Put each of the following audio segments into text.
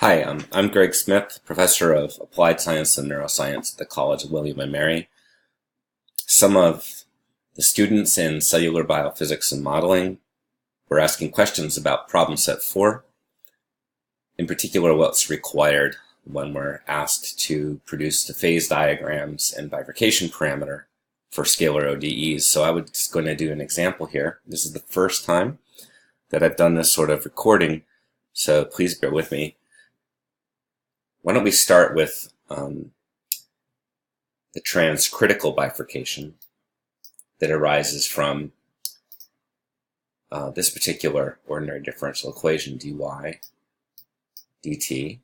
Hi, I'm Greg Smith, Professor of Applied Science and Neuroscience at the College of William & Mary. Some of the students in cellular biophysics and modeling were asking questions about problem set 4, in particular what's required when we're asked to produce the phase diagrams and bifurcation parameter for scalar ODEs. So I was going to do an example here. This is the first time that I've done this sort of recording, so please bear with me. Why don't we start with the transcritical bifurcation that arises from this particular ordinary differential equation, dy dt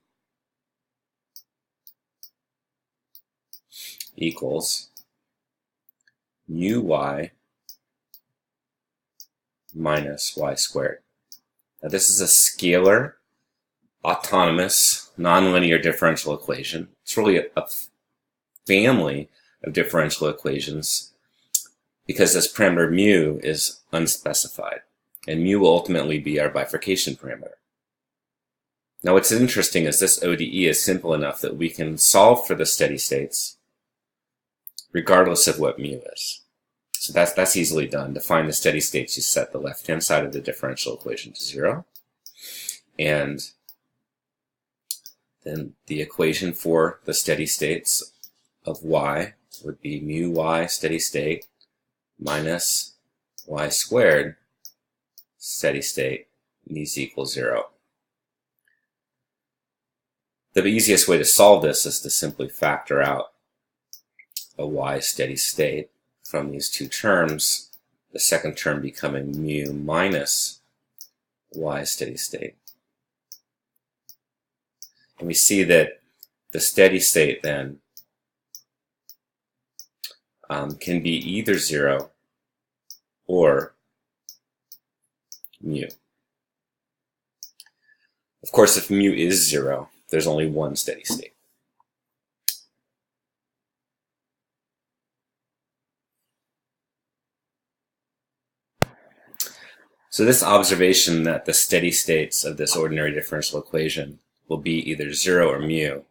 equals mu y minus y squared. Now this is a scalar, autonomous, nonlinear differential equation. It's really a family of differential equations because this parameter mu is unspecified, and mu will ultimately be our bifurcation parameter. Now what's interesting is this ODE is simple enough that we can solve for the steady states regardless of what mu is. So that's easily done. To find the steady states, you set the left-hand side of the differential equation to 0, and then the equation for the steady states of y would be mu y steady state minus y squared steady state needs to equal 0. The easiest way to solve this is to simply factor out a y steady state from these two terms, the second term becoming mu minus y steady state. And we see that the steady state then can be either 0 or mu. Of course, if mu is 0, there's only one steady state. So this observation that the steady states of this ordinary differential equation will be either 0 or mu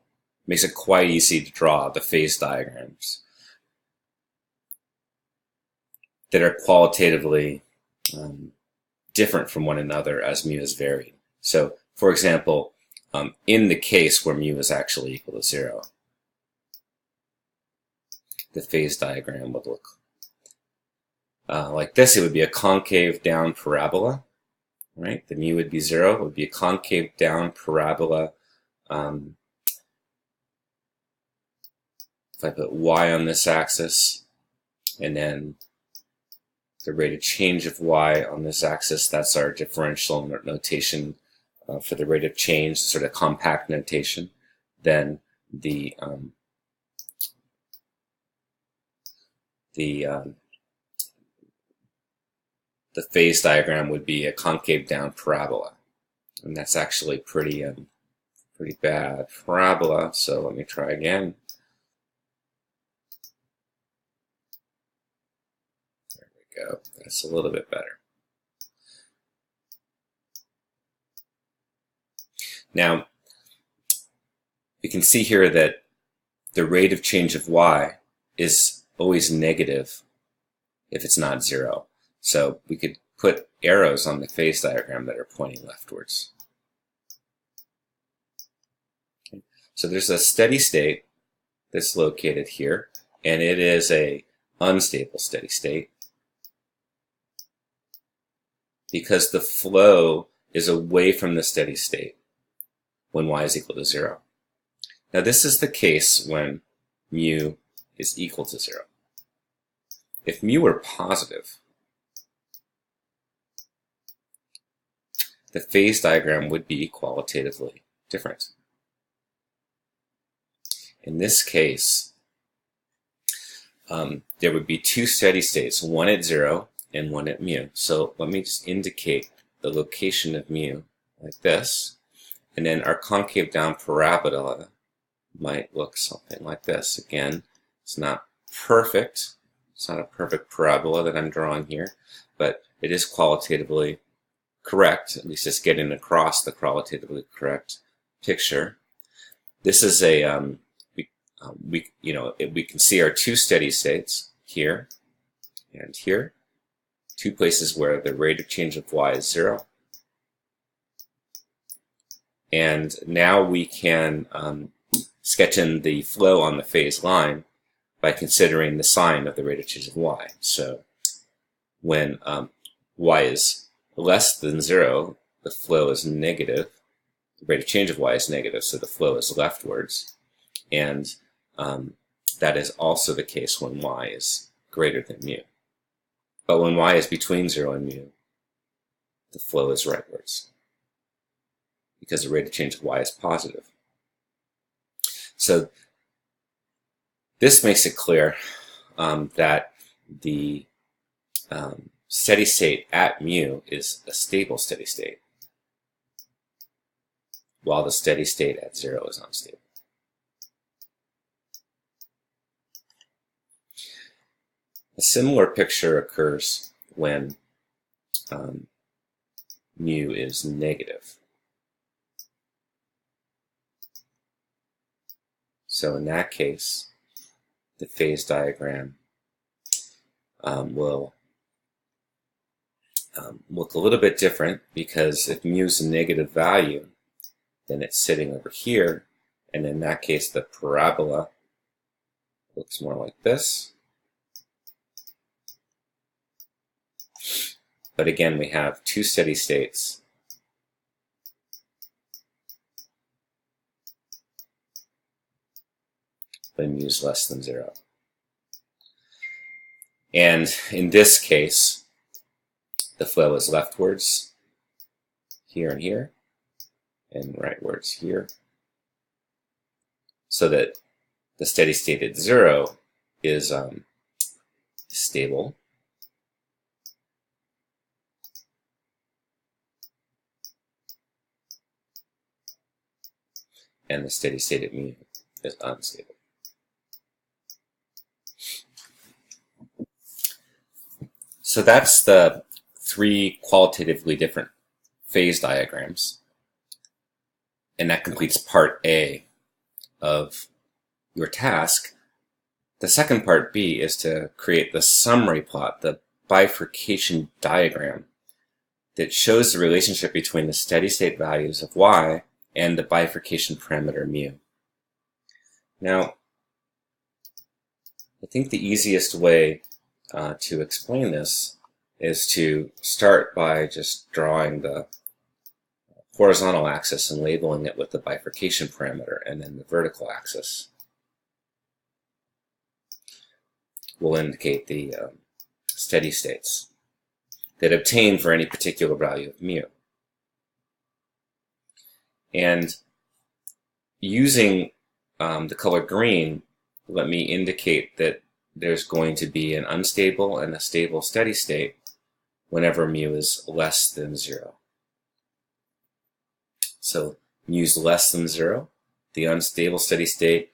makes it quite easy to draw the phase diagrams that are qualitatively different from one another as mu is varied. So, for example, in the case where mu is actually equal to 0, the phase diagram would look like this. It would be a concave down parabola, right? The mu would be 0. It would be a concave down parabola. If I put y on this axis, and then the rate of change of y on this axis, that's our differential notation for the rate of change, sort of compact notation. Then the phase diagram would be a concave down parabola, and that's actually pretty bad parabola. So let me try again. There we go. That's a little bit better. Now you can see here that the rate of change of y is always negative if it's not 0. So we could put arrows on the phase diagram that are pointing leftwards. Okay. So there's a steady state that's located here, and it is a unstable steady state because the flow is away from the steady state when y is equal to 0. Now this is the case when mu is equal to 0. If mu were positive, the phase diagram would be qualitatively different. In this case, there would be two steady states, one at 0 and one at mu. So let me just indicate the location of mu like this, and then our concave down parabola might look something like this. Again, it's not perfect. It's not a perfect parabola that I'm drawing here, but it is qualitatively correct. At least it's getting across the qualitatively correct picture. This is a we can see our two steady states here and here, two places where the rate of change of y is 0. And now we can sketch in the flow on the phase line by considering the sign of the rate of change of y. So when y is less than 0, the flow is negative. The rate of change of y is negative, so the flow is leftwards. And that is also the case when y is greater than mu. But when y is between 0 and mu, the flow is rightwards, because the rate of change of y is positive. So this makes it clear that the steady state at mu is a stable steady state, while the steady state at 0 is unstable. A similar picture occurs when mu is negative. So in that case, the phase diagram will look a little bit different, because if mu is a negative value, then it's sitting over here, and in that case the parabola looks more like this. But again, we have two steady states. When mu is less than 0. And in this case, the flow is leftwards here and here, and rightwards here, so that the steady state at 0 is stable. And the steady state at mu is unstable. So that's the three qualitatively different phase diagrams. And that completes part A of your task. The second part B is to create the summary plot, the bifurcation diagram, that shows the relationship between the steady state values of y and the bifurcation parameter mu. Now, I think the easiest way to explain this is to start by just drawing the horizontal axis and labeling it with the bifurcation parameter, and then the vertical axis will indicate the steady states that obtain for any particular value of mu. And using the color green, let me indicate that there's going to be an unstable and a stable steady state whenever mu is less than 0. So mu is less than 0. The unstable steady state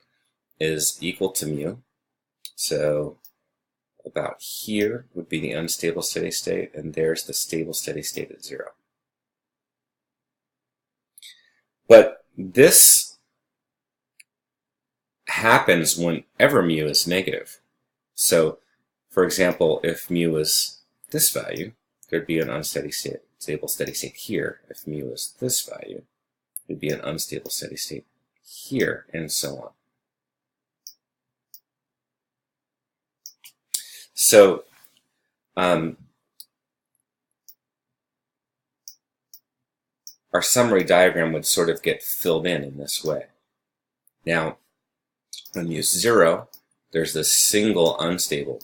is equal to mu. So about here would be the unstable steady state, and there's the stable steady state at 0. But this happens whenever mu is negative. So, for example, if mu is this value, there'd be an unsteady state, stable steady state here. If mu is this value, there'd be an unstable steady state here, and so on. So, our summary diagram would sort of get filled in this way. Now, when mu is 0, there's this single unstable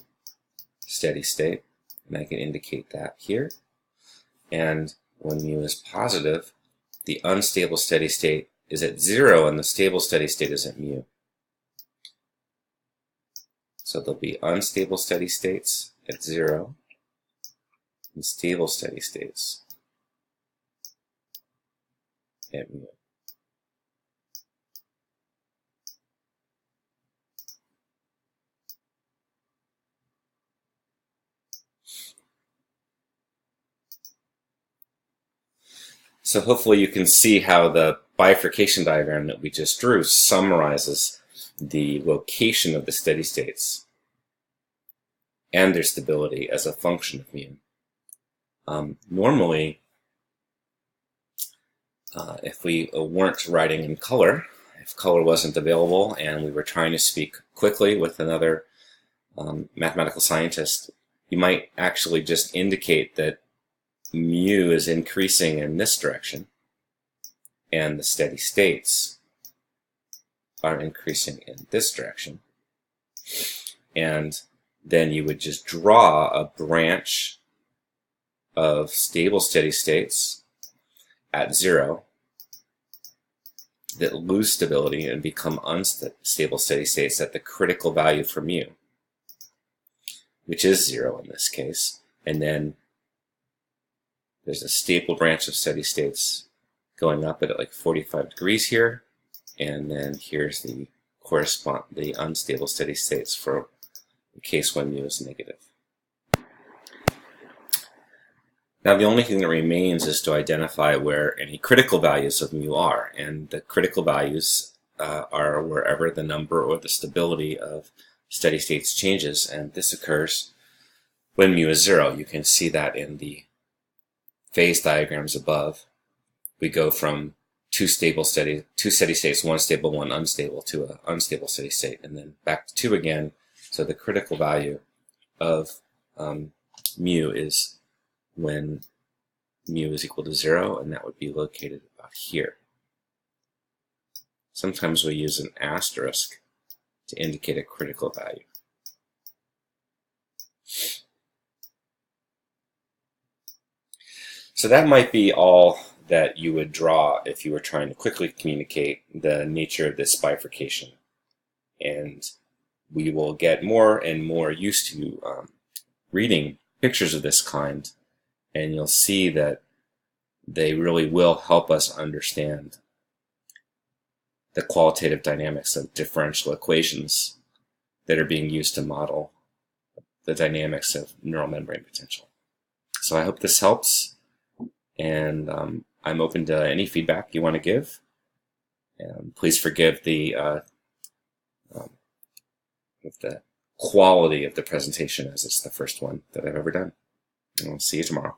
steady state, and I can indicate that here. And when mu is positive, the unstable steady state is at 0, and the stable steady state is at mu. So there'll be unstable steady states at 0, and stable steady states at mu. So hopefully you can see how the bifurcation diagram that we just drew summarizes the location of the steady states and their stability as a function of mu. Normally, if we weren't writing in color, if color wasn't available and we were trying to speak quickly with another mathematical scientist, you might actually just indicate that mu is increasing in this direction and the steady states are increasing in this direction. And then you would just draw a branch of stable steady states at 0 that lose stability and become unstable steady states at the critical value for mu, which is 0 in this case. And then there's a stable branch of steady states going up at like 45 degrees here, and then here's the unstable steady states for the case when mu is negative. Now the only thing that remains is to identify where any critical values of mu are, and the critical values are wherever the number or the stability of steady states changes, and this occurs when mu is 0. You can see that in the phase diagrams above. We go from two steady states, one stable, one unstable, to an unstable steady state, and then back to 2 again. So the critical value of mu is when mu is equal to 0, and that would be located about here. Sometimes we use an asterisk to indicate a critical value. So that might be all that you would draw if you were trying to quickly communicate the nature of this bifurcation. And we will get more and more used to reading pictures of this kind, and you'll see that they really will help us understand the qualitative dynamics of differential equations that are being used to model the dynamics of neural membrane potential. So I hope this helps, and I'm open to any feedback you want to give. Please forgive the quality of the presentation, as it's the first one that I've ever done. And I'll see you tomorrow.